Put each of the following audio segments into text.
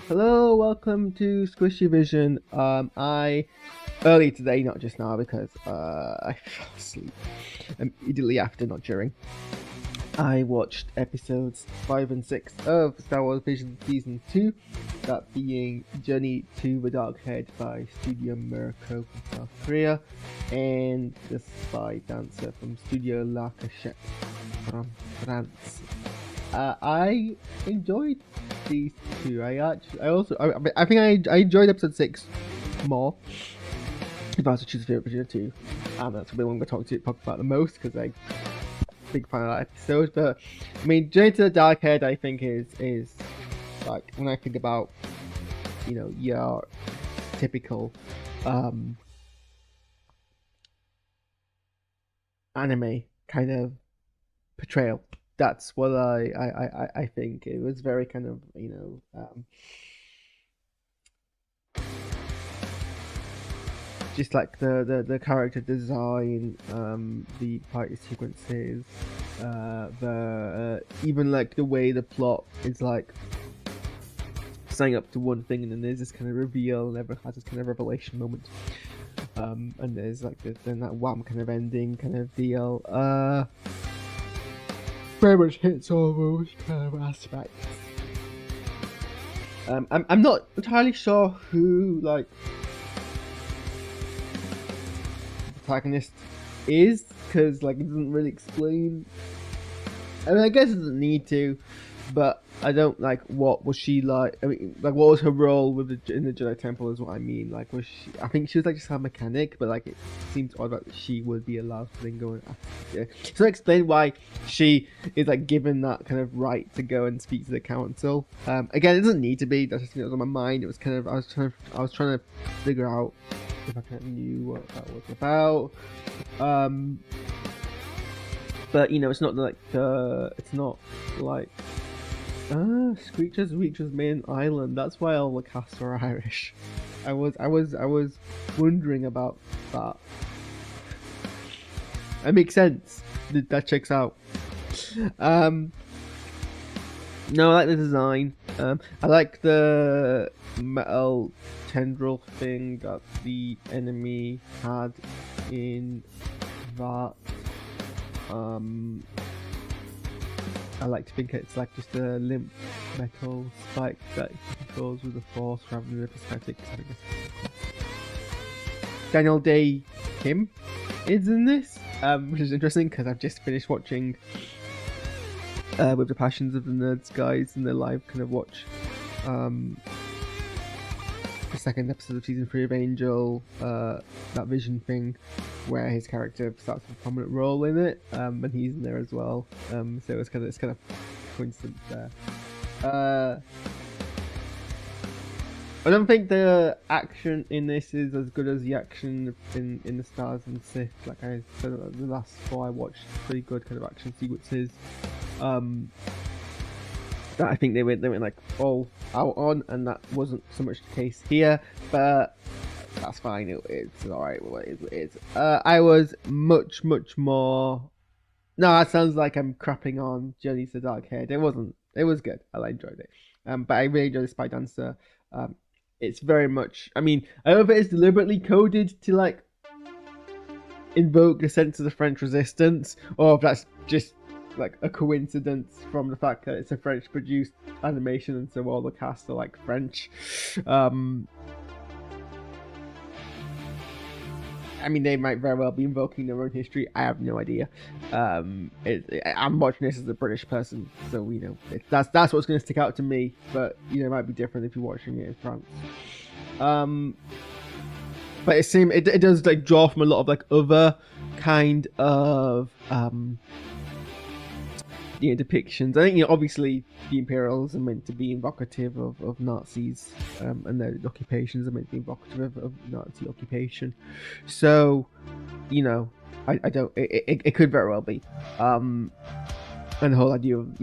Hello, welcome to SquishiVision. I early today, not just now, because I fell asleep immediately after, not during. I watched episodes 5 and 6 of Star Wars Vision Season 2, that being Journey to the Dark Head by Studio Mirko from South Korea, and The Spy Dancer from Studio La Cachette from France. I enjoyed these two. I think I enjoyed episode 6 more. If I was to choose a favorite between the two, and that's the one we're talk about the most because I'm a big fan of that episode. But I mean, Journey to the Dark Head, I think is like when I think about your typical anime kind of portrayal. That's what I think. It was very kind of just like the character design, the party sequences, the even like the way the plot is like setting up to one thing, and then there's this kind of reveal, and everyone has this kind of revelation moment. And there's like then that wham kind of ending kind of deal. Very much hits all those kind of aspects. I'm not entirely sure who like the protagonist is, because like it doesn't really explain. I mean, I guess it doesn't need to, but I don't like what was she like. I mean, like what was her role with in the Jedi Temple is what I mean. Like was she? I think she was like just a mechanic, but like it seems odd that she would be allowed to then go and so explain why she is like given that kind of right to go and speak to the council. Again, it doesn't need to be. That's just what was on my mind. It was kind of I was trying to figure out if I kind of knew what that was about. But it's not like it's not like Screech's Reacher's main island. That's why all the cast are Irish. I was wondering about that. It makes sense. That checks out. No, I like the design. I like the metal tendril thing that the enemy had in that. I like to think it's like just a limp metal spike that goes with the force rather than the prosthetic. Daniel Day Kim is in this, which is interesting because I've just finished watching with the Passions of the Nerds guys in their live kind of watch the second episode of season 3 of Angel, that Vision thing, where his character starts a prominent role in it, and he's in there as well. So it's kind of coincidence there. I don't think the action in this is as good as the action in the Stars and Sith. Like I said, the last 4 I watched pretty good kind of action sequences. That I think they went like all out on, and that wasn't so much the case here, but that's fine. It's alright. What it is. I was much more. No, that sounds like I'm crapping on Journey to the Dark Head. It wasn't. It was good. I enjoyed it. But I really enjoyed the Spy Dancer. It's very much. I mean, I don't know if it's deliberately coded to like invoke the sense of the French Resistance, or if that's just like a coincidence from the fact that it's a French produced animation and so all the cast are like French. I mean, they might very well be invoking their own history. I have no idea. I'm watching this as a British person, so that's what's going to stick out to me. But it might be different if you're watching it in France. But it does like draw from a lot of like other kind of depictions. I think obviously the Imperials are meant to be evocative of Nazis, and their occupations are meant to be evocative of Nazi occupation. So, I don't. It could very well be, and the whole idea of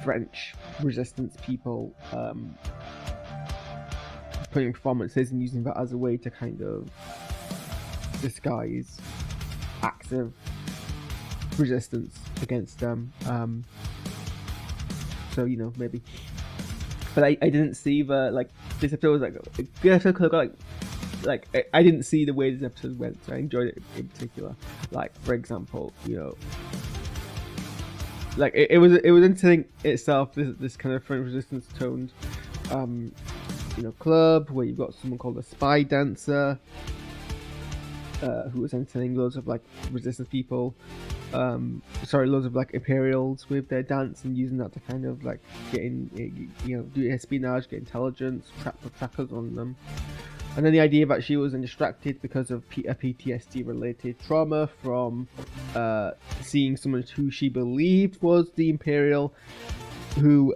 French resistance people putting performances and using that as a way to kind of disguise acts of resistance against them. So maybe but I didn't see the like this episode was like a good episode because I got like I didn't see the way this episode went, so I enjoyed it in particular. Like for example, you know, like it was entertaining itself. This kind of French resistance toned, you know, club where you've got someone called a spy dancer, who was entertaining loads of like resistance people. Loads of like Imperials with their dance and using that to kind of like get in, you know, do espionage, get intelligence, put trackers on them. And then the idea that she was distracted because of a PTSD related trauma from seeing someone who she believed was the Imperial who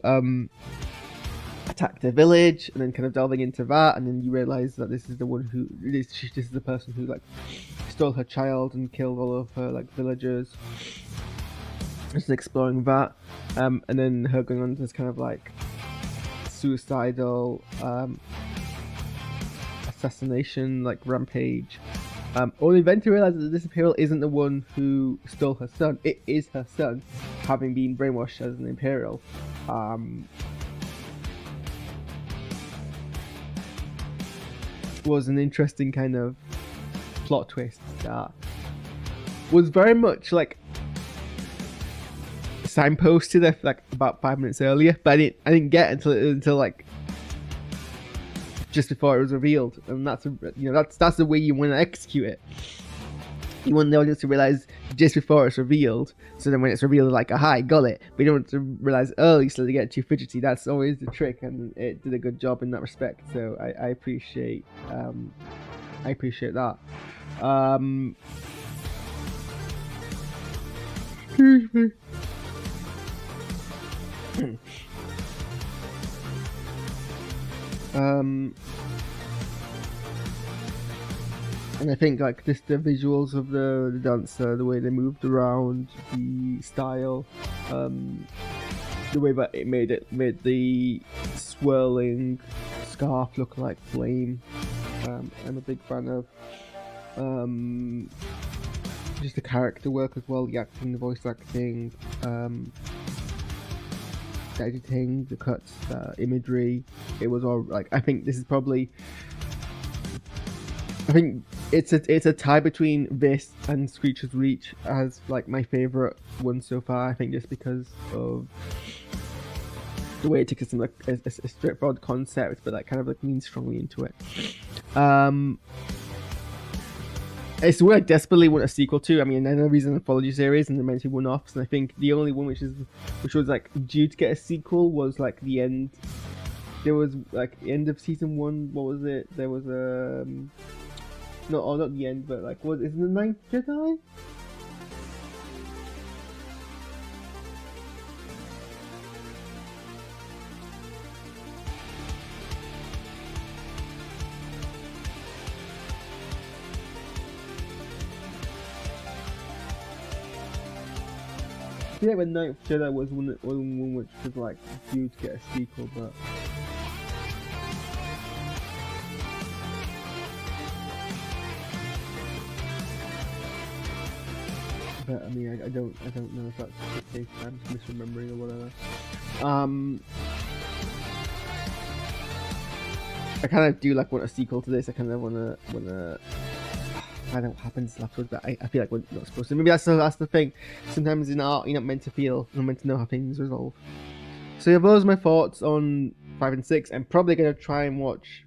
attacked a village, and then kind of delving into that, and then you realize that this is the one who this is the person who like stole her child and killed all of her like villagers. Just exploring that, and then her going on this kind of like suicidal assassination like rampage. Only then to realize that this Imperial isn't the one who stole her son. It is her son, having been brainwashed as an Imperial. Was an interesting kind of plot twist that was very much like signposted like about 5 minutes earlier, but I didn't get until like just before it was revealed, and that's that's the way you want to execute it. You want the audience to realize just before it's revealed, so then when it's revealed, like, aha, I got it. But you don't want to realize early, so they get too fidgety. That's always the trick, and it did a good job in that respect. So I appreciate that. Excuse me. And I think like just the visuals of the dancer, the way they moved around, the style, the way that it made the swirling scarf look like flame. I'm a big fan of just the character work as well, the acting, the voice acting, the editing, the cuts, the imagery. It was all like, I think this is probably, I think it's a tie between this and Screech's Reach as like my favorite one so far. I think just because of the way it takes some like a straightforward concept, but like kind of like leans strongly into it. It's what I desperately want a sequel to. I mean, I know these are anthology series and they're meant to be one-offs, and I think the only one which was like due to get a sequel was like the end. There was like the end of season 1. What was it? There was not the end, but like, is it the Ninth Jedi? I feel like when Ninth Jedi was one which was like due to get a sequel, but I mean, I don't know if that's the case. I'm just misremembering or whatever. I kind of do like want a sequel to this. I kind of wanna. I don't know what happens afterwards, but I feel like we're not supposed to. Maybe that's the thing. Sometimes in art, you're not meant to feel, you're not meant to know how things resolve. So yeah, those are my thoughts on 5 and 6. I'm probably gonna try and watch,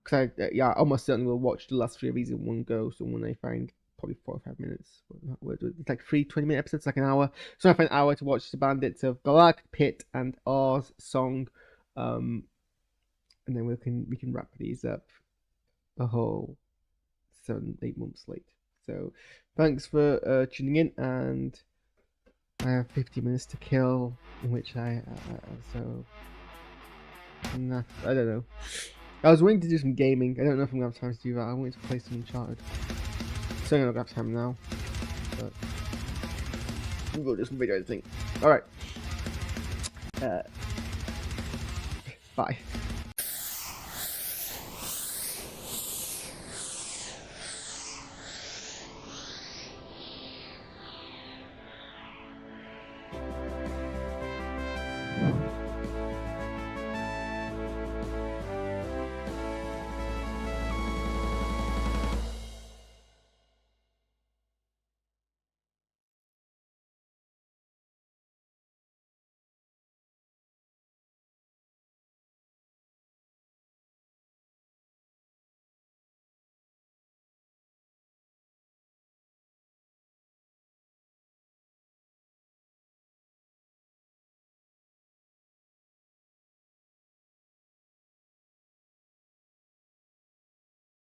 because I almost certainly will watch the last 3 of these in one go. So when I find probably 4 or 5 minutes, it's like 3 20-minute episodes, like an hour. So I find an hour to watch the Bandits of Galak, Pit, and Oz song, and then we can wrap these up a whole 7-8 months late. So thanks for tuning in, and I have 50 minutes to kill, in which I don't know. I was waiting to do some gaming. I don't know if I'm gonna have time to do that. I wanted to play some Uncharted. So I'm gonna have time now, but we'll go do some video editing. All right. Bye.